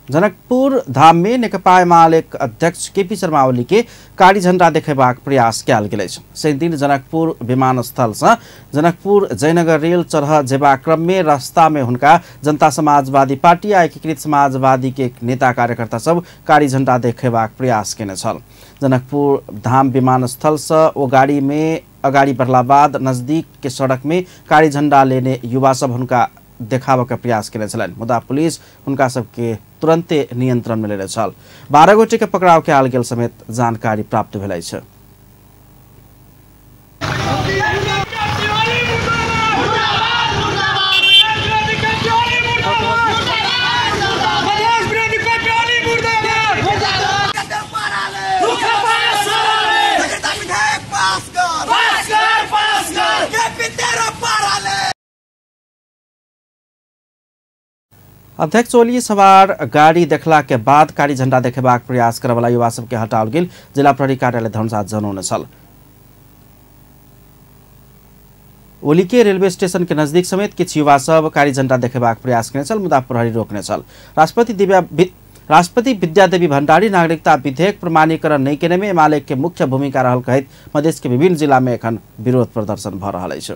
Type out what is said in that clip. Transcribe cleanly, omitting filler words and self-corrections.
जनकपुर धाम में नेकपा एमाले अध्यक्ष केपी शर्मा ओली के काली झंडा देखेबाक प्रयास कयल गेल अछि। से दिन जनकपुर विमानस्थल से जनकपुर जयनगर रेल चढ़ जेबाक क्रम में रास्ता में हुनका जनता समाजवादी पार्टी आ एकीकृत समाजवादी के नेता कार्यकर्ता सब काली झंडा देखेबाक प्रयास केने छल। जनकपुर धाम विमानस्थल से ओ गाड़ी में अगाडि बढ़ला बाद नजदीक के सड़क में काली झंडा लेने युवा सब हुनका देखाबे के प्रयास केने छलनि, मुदा पुलिस हुनका सबके तुरंते नियंत्रण में लेने छल। 12 गोटे के पकड़ाव कयल गेल समेत जानकारी प्राप्त भेल अछि। अध्यक्ष ओली सवार गाड़ी देखला के बाद काली झंडा देखेबाक प्रयास करे वाला युवा सबके हटाओल गेल जिला प्रहरी कार्यालय धनसा जनौने छल। ओली के रेलवे स्टेशन के नजदीक समेत किछु युवा सब काली झंडा देखेबाक प्रयास केने छल, मुदा प्रहरी रोकने छल। राष्ट्रपति विद्यादेवी भण्डारी नागरिकता विधेयक प्रमाणीकरण नहीं केने में एमाले के मुख्य भूमिका रहल कहैत मधेश के विभिन्न जिला में एखन विरोध प्रदर्शन भ रहल अछि।